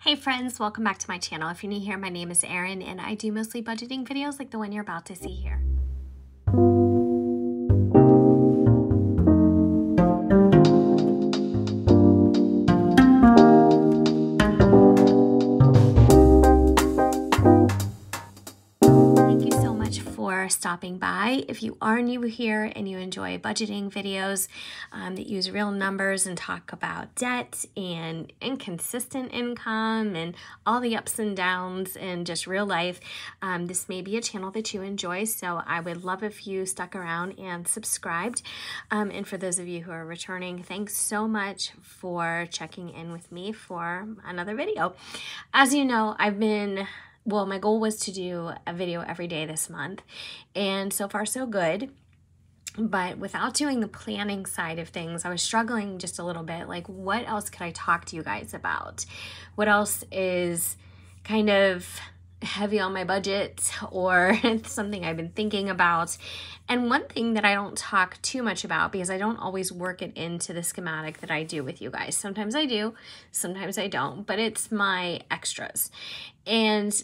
Hey friends, welcome back to my channel. If you're new here, my name is Erin and I do mostly budgeting videos like the one you're about to see here. Stopping by. If you are new here and you enjoy budgeting videos that use real numbers and talk about debt and inconsistent income and all the ups and downs and just real life, this may be a channel that you enjoy, so I would love if you stuck around and subscribed. And for those of you who are returning, thanks so much for checking in with me for another video. As you know, my goal was to do a video every day this month, and so far so good. But without doing the planning side of things, I was struggling just a little bit. Like, what else could I talk to you guys about? What else is kind of heavy on my budget or something I've been thinking about? And one thing that I don't talk too much about, because I don't always work it into the schematic that I do with you guys. Sometimes I do, sometimes I don't, but it's my extras. And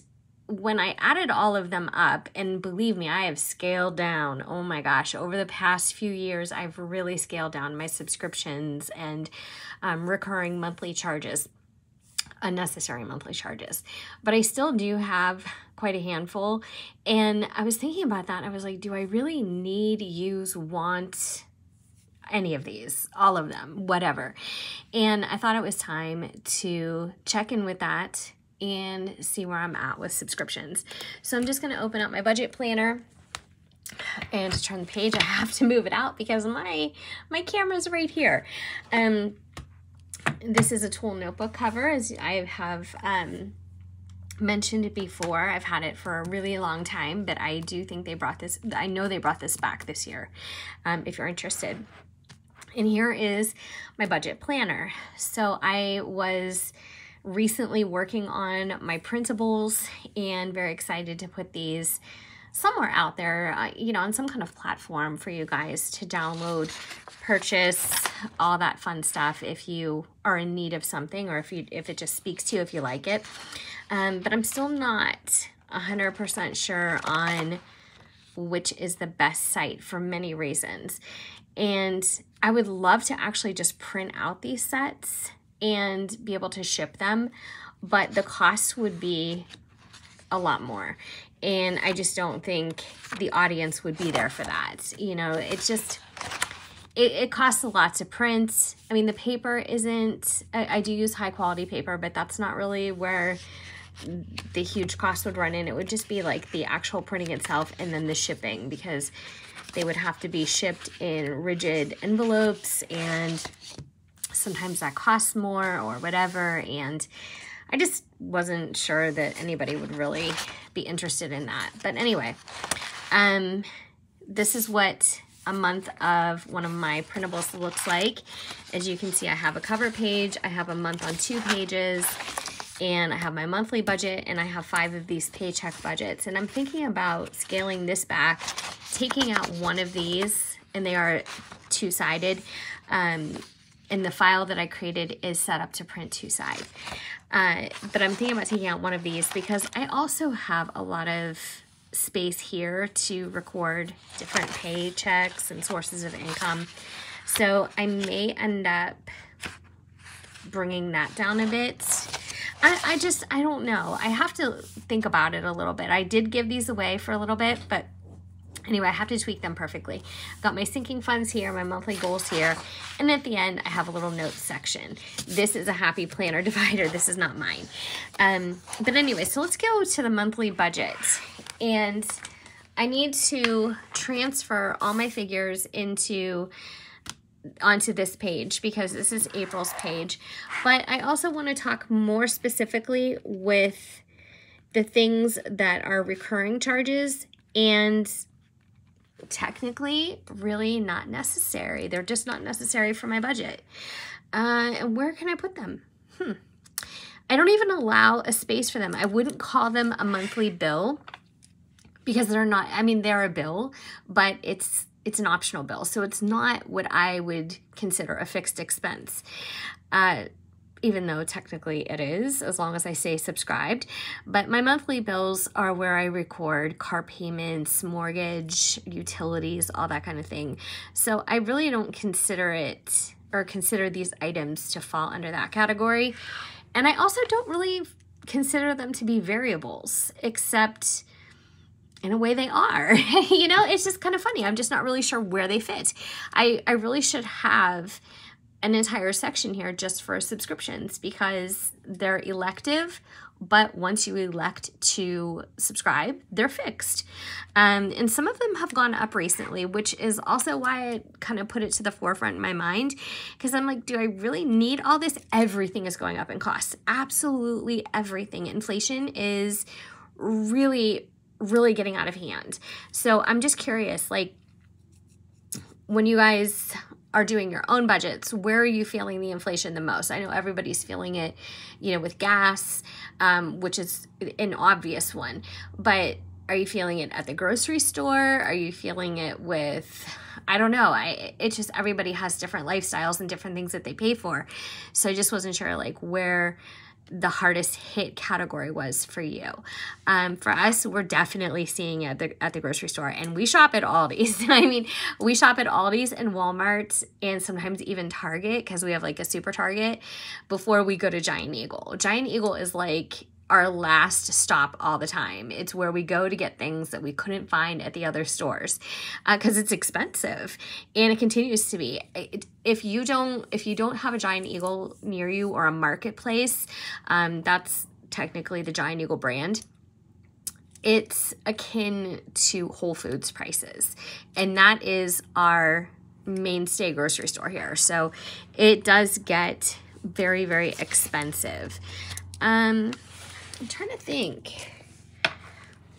when I added all of them up, and believe me, I have scaled down, oh my gosh, over the past few years, I've really scaled down my subscriptions and recurring monthly charges, unnecessary monthly charges. But I still do have quite a handful. And I was thinking about that. I was like, do I really need, use, want any of these, all of them, whatever? And I thought it was time to check in with that and see where I'm at with subscriptions. So I'm just going to open up my budget planner, and to turn the page I have to move it out because my camera's right here. This is a tulle notebook cover, as I have mentioned before. I've had it for a really long time, but I do think they brought this, I know they brought this back this year, if you're interested. And here is my budget planner. So I was recently working on my printables and very excited to put these somewhere out there, on some kind of platform for you guys to download, purchase, all that fun stuff if you are in need of something, or if it just speaks to you, if you like it. But I'm still not 100% sure on which is the best site for many reasons. And I would love to actually just print out these sets and be able to ship them, but the cost would be a lot more. And I just don't think the audience would be there for that. It costs a lot to print. I mean, the paper isn't, I do use high quality paper, but that's not really where the huge cost would run in. It would just be like the actual printing itself and then the shipping, because they would have to be shipped in rigid envelopes, and sometimes that costs more or whatever. And I just wasn't sure that anybody would really be interested in that. But anyway, this is what a month of one of my printables looks like. As you can see, I have a cover page, I have a month on 2 pages, and I have my monthly budget, and I have 5 of these paycheck budgets. And I'm thinking about scaling this back, taking out one of these, and they are two-sided. And the file that I created is set up to print 2-side. But I'm thinking about taking out one of these because I also have a lot of space here to record different paychecks and sources of income. So I may end up bringing that down a bit. I don't know. I have to think about it a little bit. I did give these away for a little bit, but anyway, I have to tweak them perfectly. I've got my sinking funds here, my monthly goals here, and at the end, I have a little notes section. This is a happy planner divider. This is not mine. But anyway, so let's go to the monthly budget. And I need to transfer all my figures onto this page because this is April's page. But I also want to talk more specifically with the things that are recurring charges and technically really not necessary. They're just not necessary for my budget. And where can I put them? I don't even allow a space for them. I wouldn't call them a monthly bill because they're not, I mean, they're a bill, but it's an optional bill. So it's not what I would consider a fixed expense. even though technically it is, as long as I say subscribed. But my monthly bills are where I record car payments, mortgage, utilities, all that kind of thing. So I really don't consider it or consider these items to fall under that category. And I also don't really consider them to be variables, except in a way they are. You know, it's just kind of funny. I'm just not really sure where they fit. I really should have an entire section here just for subscriptions because they're elective, but once you elect to subscribe, they're fixed. And some of them have gone up recently, which is also why I kind of put it to the forefront in my mind, because I'm like, do I really need all this? Everything is going up in costs. Absolutely everything. Inflation is really getting out of hand. So I'm just curious, like, when you guys are doing your own budgets, where are you feeling the inflation the most? I know everybody's feeling it, you know, with gas, which is an obvious one, but are you feeling it at the grocery store? Are you feeling it with, I don't know. It's just everybody has different lifestyles and different things that they pay for. So I just wasn't sure like where the hardest hit category was for you. For us, we're definitely seeing it at the grocery store, and we shop at Aldi's. I mean, we shop at Aldi's and Walmart and sometimes even Target because we have like a super Target before we go to Giant Eagle. Giant Eagle is like our last stop all the time. It's where we go to get things that we couldn't find at the other stores because it's expensive, and it continues to be. If you don't have a Giant Eagle near you or a marketplace, that's technically the Giant Eagle brand. It's akin to Whole Foods prices, and that is our mainstay grocery store here. So it does get very, very expensive. I'm trying to think,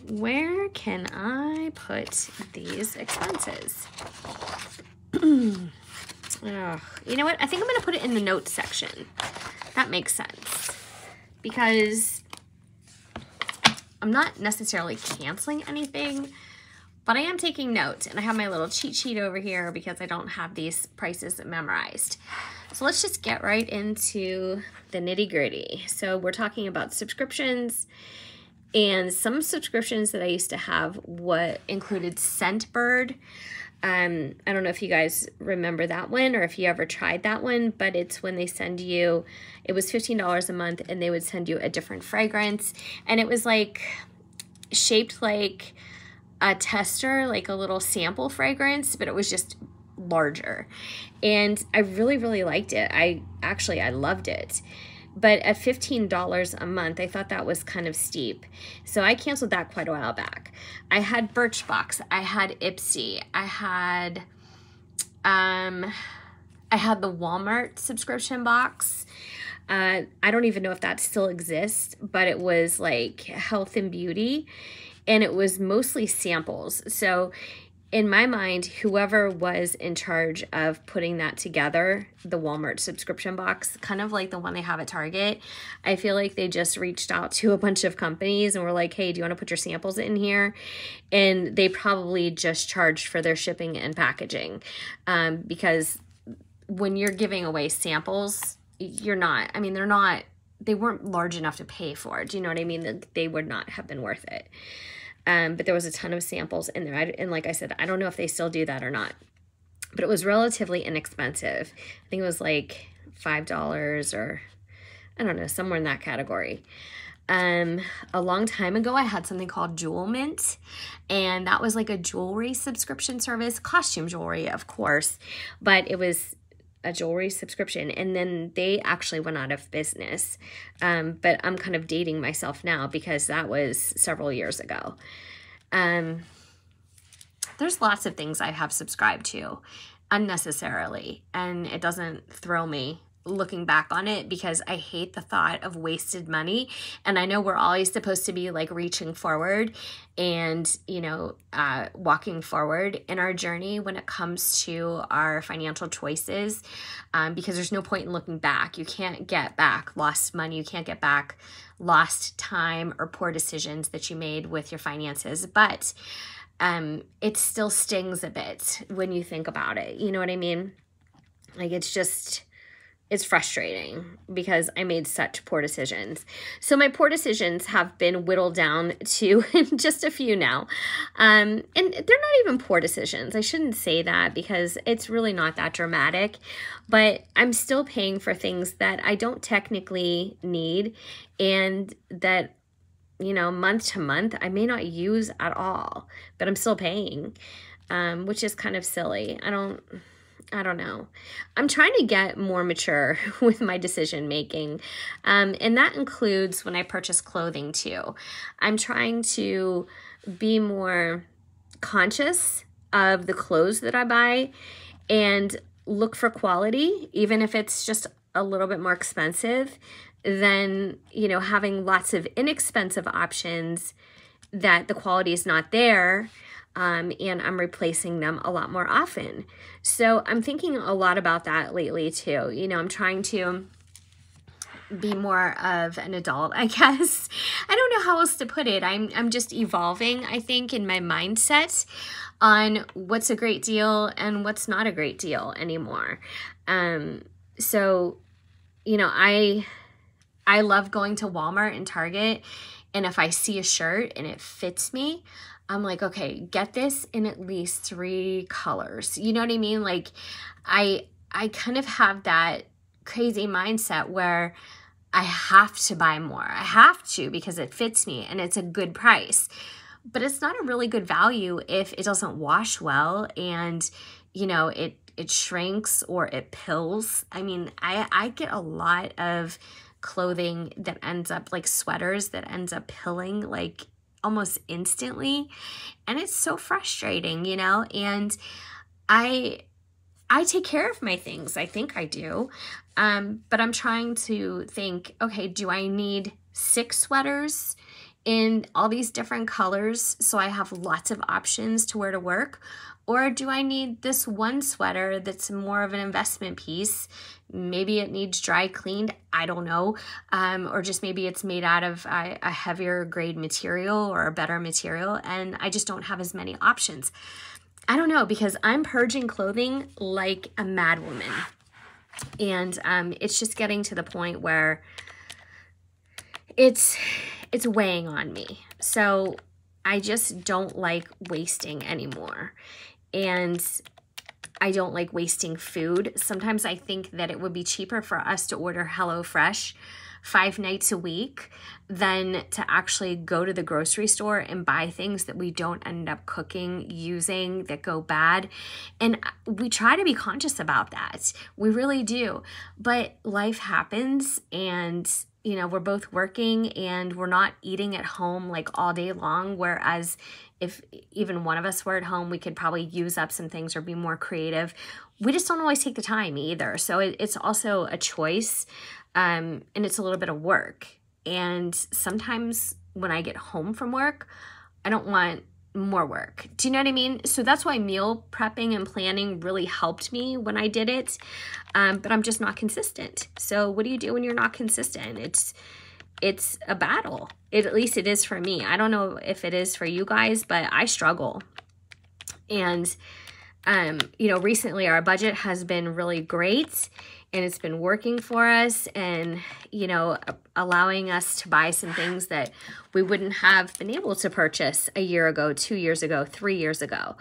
where can I put these expenses? Oh, you know what? I think I'm going to put it in the notes section. That makes sense because I'm not necessarily canceling anything, but I am taking notes, and I have my little cheat sheet over here because I don't have these prices memorized. So let's just get right into the nitty-gritty. So we're talking about subscriptions, and some subscriptions that I used to have what included Scentbird. I don't know if you guys remember that one or if you ever tried that one, but it's when they send you, it was $15 a month, and they would send you a different fragrance, and it was like shaped like a tester, like a little sample fragrance, but it was just larger. And I really liked it. I loved it. But at $15 a month, I thought that was kind of steep. So I canceled that quite a while back. I had Birchbox, I had Ipsy, I had the Walmart subscription box. I don't even know if that still exists, but it was like health and beauty, and it was mostly samples. So in my mind, whoever was in charge of putting that together, the Walmart subscription box, kind of like the one they have at Target, I feel like they just reached out to a bunch of companies and were like, hey, do you want to put your samples in here? And they probably just charged for their shipping and packaging, because when you're giving away samples, you're not, I mean, they weren't large enough to pay for. Do you know what I mean? They would not have been worth it. But there was a ton of samples in there. And like I said, I don't know if they still do that or not. But it was relatively inexpensive. I think it was like $5 or, I don't know, somewhere in that category. A long time ago, I had something called Jewel Mint. And that was like a jewelry subscription service. Costume jewelry, of course. But it was a jewelry subscription, and then they actually went out of business. But I'm kind of dating myself now because that was several years ago. There's lots of things I have subscribed to unnecessarily, and it doesn't thrill me looking back on it because I hate the thought of wasted money. And I know we're always supposed to be like reaching forward and, you know, walking forward in our journey when it comes to our financial choices, because there's no point in looking back. You can't get back lost money. You can't get back lost time or poor decisions that you made with your finances. But it still stings a bit when you think about it. You know what I mean? Like, it's just, it's frustrating because I made such poor decisions. So my poor decisions have been whittled down to just a few now. And they're not even poor decisions. I shouldn't say that because it's really not that dramatic, but I'm still paying for things that I don't technically need and that, you know, month to month, I may not use at all, but I'm still paying, which is kind of silly. I don't know. I'm trying to get more mature with my decision making. And that includes when I purchase clothing too. I'm trying to be more conscious of the clothes that I buy and look for quality, even if it's just a little bit more expensive than, you know, having lots of inexpensive options that the quality is not there. And I'm replacing them a lot more often. So I'm thinking a lot about that lately too. You know, I'm trying to be more of an adult, I guess. I don't know how else to put it. I'm just evolving, I think, in my mindset on what's a great deal and what's not a great deal anymore. So, you know, I love going to Walmart and Target, and if I see a shirt and it fits me, I'm like, okay, get this in at least 3 colors. You know what I mean? Like, I kind of have that crazy mindset where I have to buy more. I have to because it fits me and it's a good price. But it's not a really good value if it doesn't wash well and, you know, it shrinks or it pills. I mean, I get a lot of clothing that ends up, like sweaters that ends up pilling like almost instantly, and it's so frustrating, you know. And I take care of my things. I think I do, but I'm trying to think, okay, do I need 6 sweaters in all these different colors so I have lots of options to wear to work? Or do I need this one sweater that's more of an investment piece? Maybe it needs dry cleaned, I don't know. Or just maybe it's made out of a heavier grade material or a better material, and I just don't have as many options. I don't know, because I'm purging clothing like a madwoman. And it's just getting to the point where it's weighing on me. So I just don't like wasting anymore. And I don't like wasting food. Sometimes I think that it would be cheaper for us to order HelloFresh 5 nights a week than to actually go to the grocery store and buy things that we don't end up cooking, using, that go bad. And we try to be conscious about that. We really do. But life happens, and you know, we're both working and we're not eating at home like all day long, whereas if even one of us were at home, we could probably use up some things or be more creative. We just don't always take the time either. So it's also a choice, and it's a little bit of work. And sometimes when I get home from work, I don't want more work. Do you know what I mean? So that's why meal prepping and planning really helped me when I did it. But I'm just not consistent. So what do you do when you're not consistent? It's a battle. At least it is for me. I don't know if it is for you guys, but I struggle. And, you know, recently our budget has been really great, and it's been working for us, and, you know, allowing us to buy some things that we wouldn't have been able to purchase a year ago, 2 years ago, 3 years ago,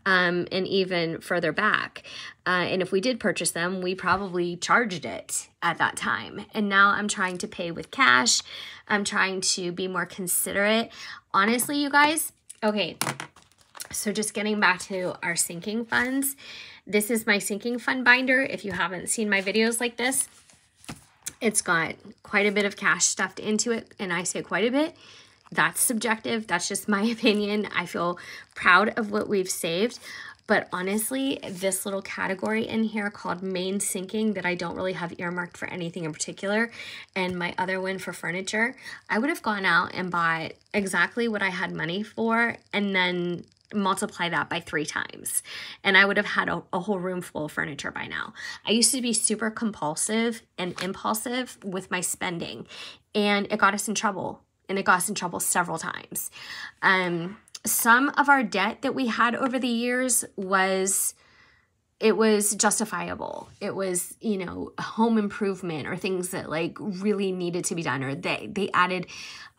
and even further back. And if we did purchase them, we probably charged it at that time. And now I'm trying to pay with cash. I'm trying to be more considerate. Honestly, you guys, okay, so just getting back to our sinking funds. This is my sinking fund binder. If you haven't seen my videos like this, it's got quite a bit of cash stuffed into it. And I say quite a bit. That's subjective. That's just my opinion. I feel proud of what we've saved. But honestly, this little category in here called main sinking that I don't really have earmarked for anything in particular, and my other one for furniture, I would have gone out and bought exactly what I had money for and then multiply that by 3 times. And I would have had a whole room full of furniture by now. I used to be super compulsive and impulsive with my spending, and it got us in trouble. And it got us in trouble several times. Some of our debt that we had over the years was it was justifiable. It was, you know, home improvement or things that like really needed to be done, or they added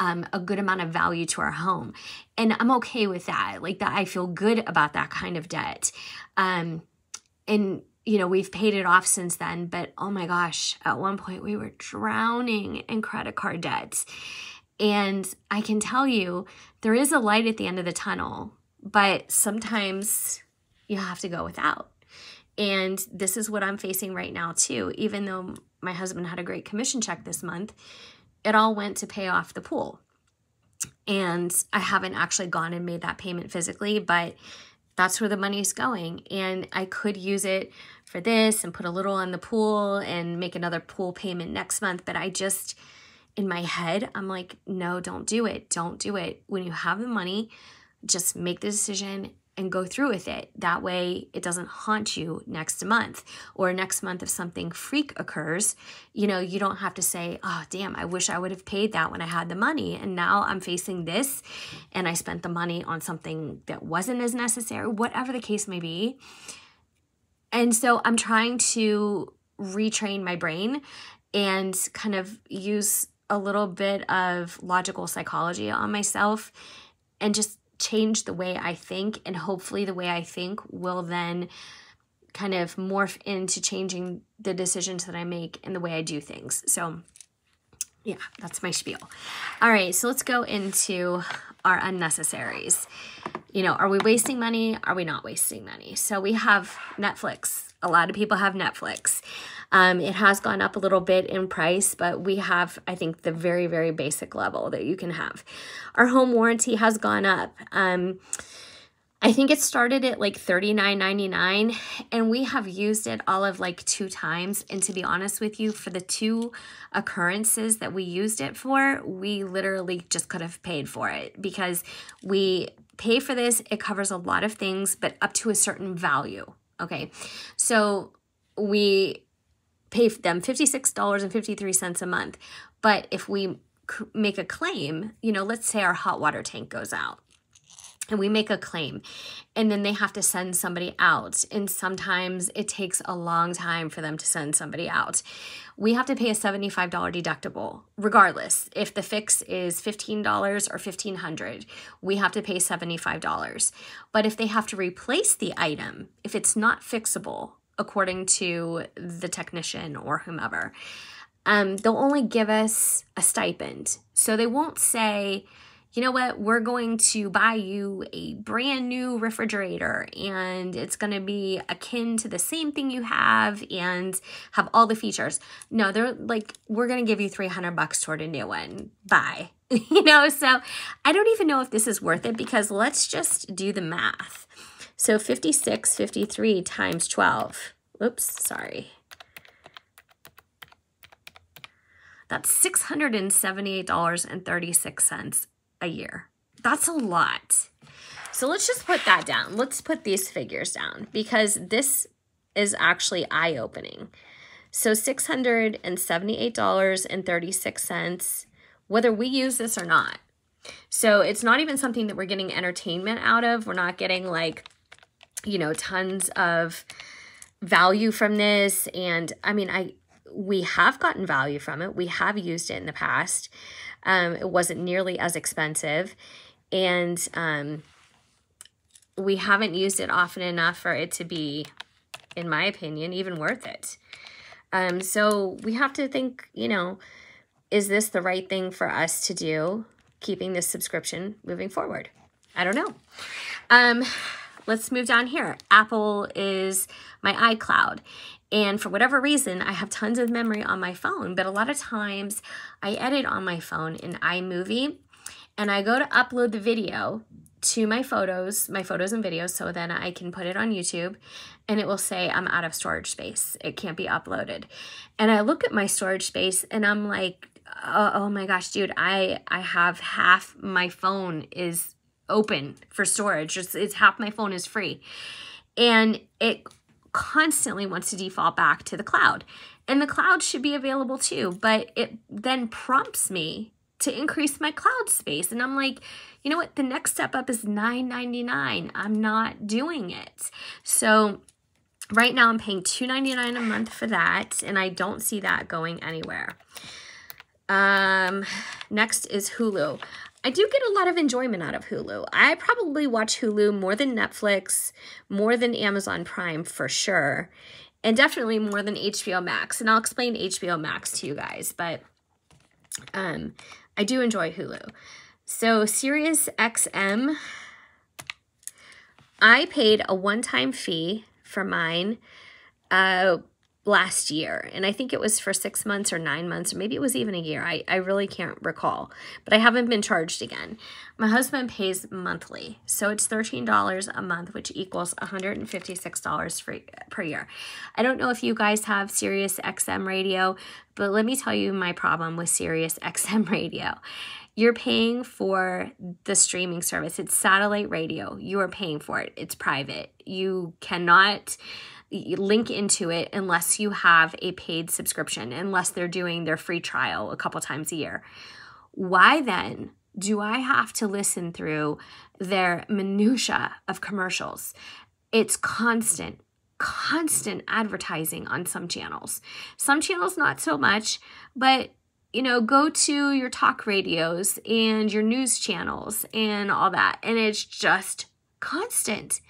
a good amount of value to our home. And I'm okay with that. Like that, I feel good about that kind of debt. And, you know, we've paid it off since then, but oh my gosh, at one point we were drowning in credit card debts. And I can tell you, there is a light at the end of the tunnel, but sometimes you have to go without. And this is what I'm facing right now too. Even though my husband had a great commission check this month, it all went to pay off the pool. And I haven't actually gone and made that payment physically, but that's where the money's going. And I could use it for this and put a little on the pool and make another pool payment next month. But I just, in my head, I'm like, no, don't do it. Don't do it. When you have the money, just make the decision and go through with it. That way it doesn't haunt you next month, or next month if something freak occurs, you know, you don't have to say, oh, damn, I wish I would have paid that when I had the money. And now I'm facing this and I spent the money on something that wasn't as necessary, whatever the case may be. And so I'm trying to retrain my brain and kind of use a little bit of logical psychology on myself and just change the way I think, and hopefully the way I think will then kind of morph into changing the decisions that I make and the way I do things. So yeah, that's my spiel. All right, so let's go into our unnecessaries. You know, are we wasting money? Are we not wasting money? So we have Netflix. A lot of people have Netflix. It has gone up a little bit in price, but we have, I think, the very, very basic level that you can have. Our home warranty has gone up. I think it started at like $39.99, and we have used it all of like 2 times. And to be honest with you, for the 2 occurrences that we used it for, we literally just could have paid for it, because we pay for this. It covers a lot of things, but up to a certain value. Okay, so we pay them $56.53 a month. But if we make a claim, you know, let's say our hot water tank goes out and we make a claim, and then they have to send somebody out. And sometimes it takes a long time for them to send somebody out. We have to pay a $75 deductible, regardless. If the fix is $15 or $1,500, we have to pay $75. But if they have to replace the item, if it's not fixable, according to the technician or whomever, they'll only give us a stipend. So they won't say, you know what, we're going to buy you a brand new refrigerator and it's going to be akin to the same thing you have and have all the features. No, they're like, we're going to give you $300 toward a new one. Bye. You know, so I don't even know if this is worth it, because let's just do the math. So 56.53 times 12. Oops, sorry. That's $678.36 a year. That's a lot. So let's just put that down. Let's put these figures down, because this is actually eye-opening. So $678.36, whether we use this or not. So it's not even something that we're getting entertainment out of. We're not getting like, you know, tons of value from this. And I mean, we have gotten value from it. We have used it in the past. It wasn't nearly as expensive, and we haven't used it often enough for it to be, in my opinion, even worth it. So we have to think, you know, is this the right thing for us to do, keeping this subscription moving forward? I don't know. Let's move down here. Apple is my iCloud. And for whatever reason, I have tons of memory on my phone, but a lot of times I edit on my phone in iMovie, and I go to upload the video to my photos and videos, so then I can put it on YouTube, and it will say I'm out of storage space. It can't be uploaded. And I look at my storage space and I'm like, oh my gosh, dude, I have half my phone is open for storage. It's half my phone is free. And it constantly wants to default back to the cloud, and the cloud should be available too, but it then prompts me to increase my cloud space, and I'm like, you know what, the next step up is $9.99. I'm not doing it. So Right now I'm paying $2.99 a month for that, and I don't see that going anywhere. Next is Hulu. I do get a lot of enjoyment out of Hulu. I probably watch Hulu more than Netflix, more than Amazon Prime for sure, and definitely more than HBO Max. And I'll explain HBO Max to you guys, but I do enjoy Hulu. So Sirius XM, I paid a one-time fee for mine last year, and I think it was for 6 months or 9 months, or maybe it was even a year. I really can't recall, but I haven't been charged again. My husband pays monthly, so it's $13 a month, which equals $156 per year. I don't know if you guys have Sirius XM radio, but let me tell you my problem with Sirius XM radio. You're paying for the streaming service. It's satellite radio. You are paying for it. It's private. You cannot link into it unless you have a paid subscription, unless they're doing their free trial a couple times a year. Why then do I have to listen through their minutia of commercials? It's constant advertising on some channels. Some channels not so much, but you know, go to your talk radios and your news channels and all that, and it's just constant.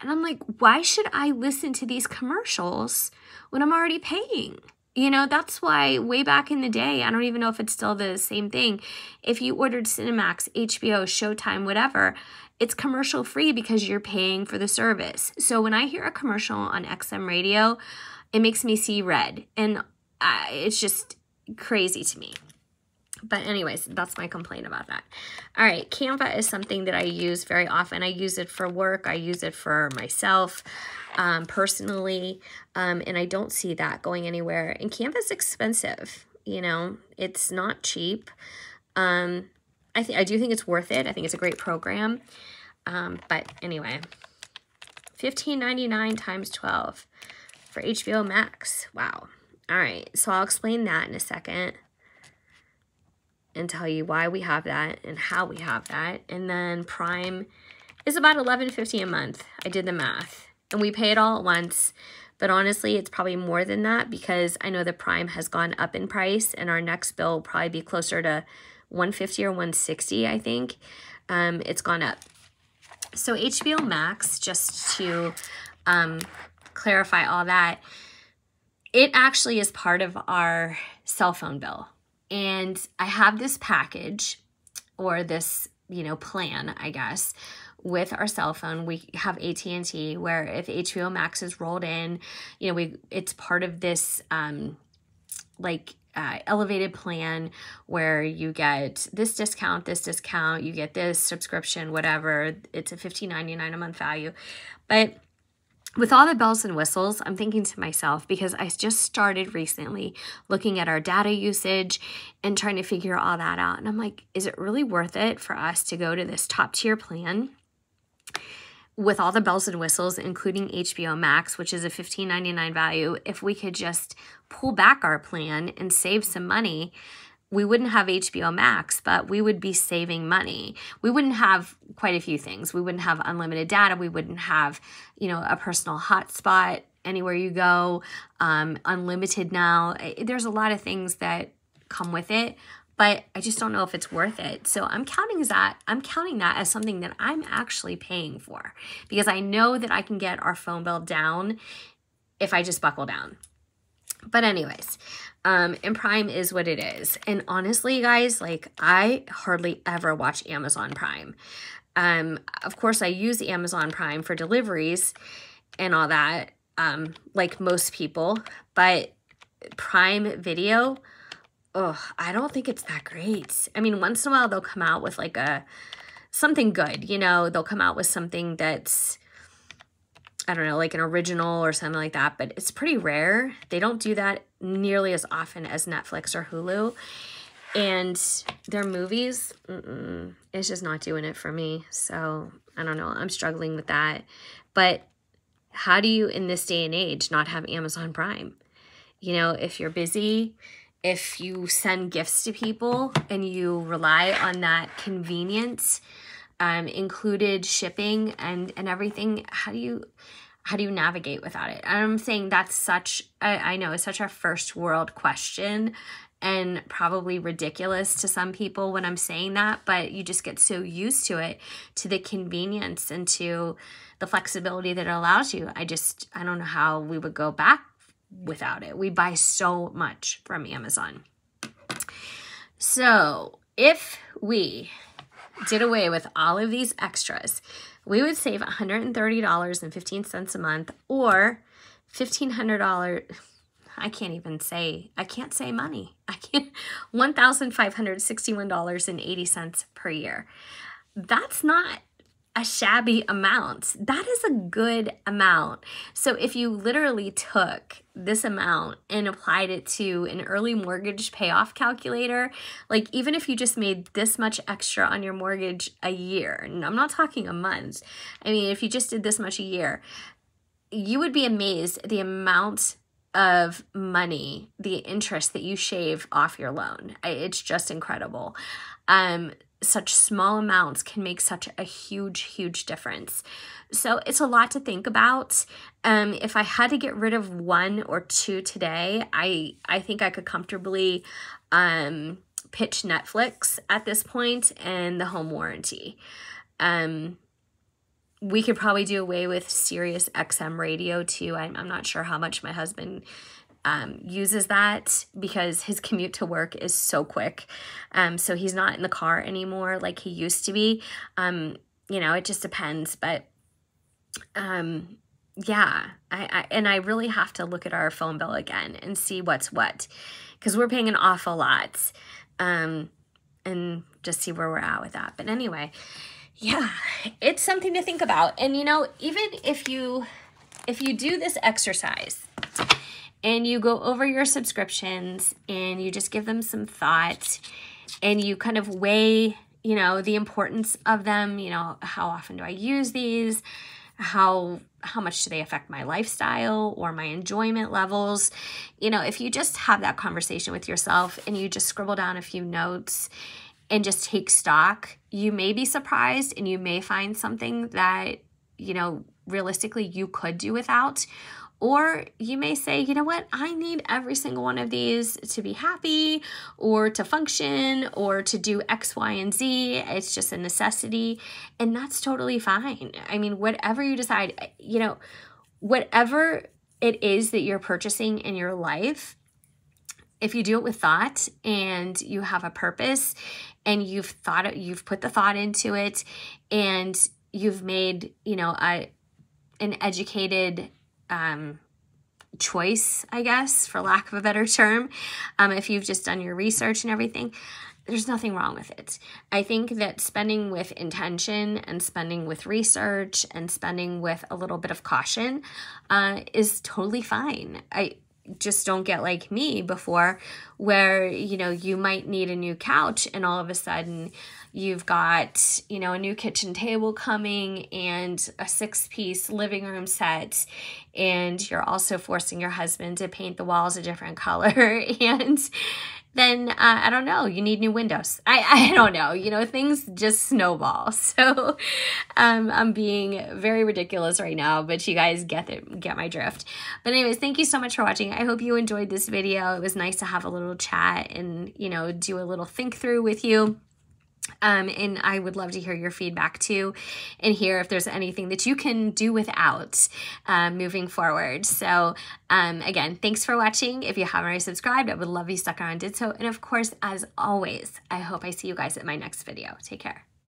And I'm like, why should I listen to these commercials when I'm already paying? You know, that's why way back in the day, I don't even know if it's still the same thing. If you ordered Cinemax, HBO, Showtime, whatever, it's commercial free because you're paying for the service. So when I hear a commercial on XM radio, it makes me see red. And it's just crazy to me. But anyways, that's my complaint about that. All right, Canva is something that I use very often. I use it for work. I use it for myself personally, and I don't see that going anywhere. And Canva is expensive. You know, it's not cheap. I do think it's worth it. I think it's a great program. But anyway, $15.99 times 12 for HBO Max. Wow. All right, so I'll explain that in a second and tell you why we have that and how we have that. And then Prime is about $11.50 a month. I did the math, and we pay it all at once. But honestly, it's probably more than that because I know the Prime has gone up in price, and our next bill will probably be closer to $150 or $160, I think. It's gone up. So HBO Max, just to clarify all that, it actually is part of our cell phone bill. And I have this package, or this, you know, plan, I guess, with our cell phone. We have AT&T, where if HBO Max is rolled in, you know, it's part of this elevated plan where you get this discount, you get this subscription, whatever. It's a $15.99 a month value. But with all the bells and whistles, I'm thinking to myself, because I just started recently looking at our data usage and trying to figure all that out. And I'm like, is it really worth it for us to go to this top tier plan with all the bells and whistles, including HBO Max, which is a $15.99 value? If we could just pull back our plan and save some money, we wouldn't have HBO Max, but we would be saving money. We wouldn't have quite a few things. We wouldn't have unlimited data. We wouldn't have, you know, a personal hotspot anywhere you go, unlimited now. There's a lot of things that come with it, but I just don't know if it's worth it. So I'm counting that as something that I'm actually paying for, because I know that I can get our phone bill down if I just buckle down. But anyways, and Prime is what it is. And honestly, guys, like, I hardly ever watch Amazon Prime. Of course, I use Amazon Prime for deliveries and all that, like most people. But Prime Video, I don't think it's that great. I mean, once in a while, they'll come out with like something good, you know. They'll come out with something that's, I don't know, like an original or something like that, but it's pretty rare. They don't do that nearly as often as Netflix or Hulu. And their movies, it's just not doing it for me. So I don't know, I'm struggling with that. But how do you, in this day and age, not have Amazon Prime? You know, if you're busy, if you send gifts to people and you rely on that convenience, included shipping and everything, how how do you navigate without it? And I'm saying that's such, I know it's such a first world question and probably ridiculous to some people when I'm saying that, but you just get so used to it, to the convenience and to the flexibility that it allows you. I don't know how we would go back without it. We buy so much from Amazon. So if we did away with all of these extras, we would save $130.15 a month, or $1,500. I can't say money. $1,561.80 per year. That's not a shabby amount. That is a good amount. So if you literally took this amount and applied it to an early mortgage payoff calculator, like even if you just made this much extra on your mortgage a year, and I'm not talking a month, I mean, if you just did this much a year, you would be amazed at the amount of money, the interest that you shave off your loan. It's just incredible. Such small amounts can make such a huge difference. So it's a lot to think about. If I had to get rid of one or two today, I think I could comfortably pitch Netflix at this point and the home warranty. We could probably do away with Sirius XM radio too. I'm not sure how much my husband uses that, because his commute to work is so quick. So he's not in the car anymore like he used to be. You know, it just depends. But yeah, I really have to look at our phone bill again and see what's what, because we're paying an awful lot, and just see where we're at with that. But anyway, yeah, it's something to think about. And you know, even if you do this exercise and you go over your subscriptions and you just give them some thought and you kind of weigh, you know, the importance of them, you know, how often do I use these? How much do they affect my lifestyle or my enjoyment levels? You know, if you just have that conversation with yourself and you just scribble down a few notes and just take stock, you may be surprised and you may find something that, you know, realistically you could do without. Or you may say, you know what, I need every single one of these to be happy or to function or to do X, Y, and Z. It's just a necessity. And that's totally fine. I mean, whatever you decide, you know, whatever it is that you're purchasing in your life, if you do it with thought and you have a purpose and you've put the thought into it and you've made, you know, an educated choice, I guess, for lack of a better term, if you've just done your research and everything, there's nothing wrong with it. I think that spending with intention and spending with research and spending with a little bit of caution is totally fine. Just don't get like me before, where, you know, you might need a new couch and all of a sudden you've got, you know, a new kitchen table coming and a 6-piece living room set, and you're also forcing your husband to paint the walls a different color, and then I don't know, you need new windows. I don't know, you know, things just snowball. So I'm being very ridiculous right now, but you guys get my drift. But anyways, thank you so much for watching. I hope you enjoyed this video. It was nice to have a little chat and, you know, do a little think through with you. And I would love to hear your feedback too, and hear if there's anything that you can do without moving forward. So again, thanks for watching. If you haven't already subscribed, I would love you stuck around and did so. And of course, as always, I hope I see you guys at my next video. Take care.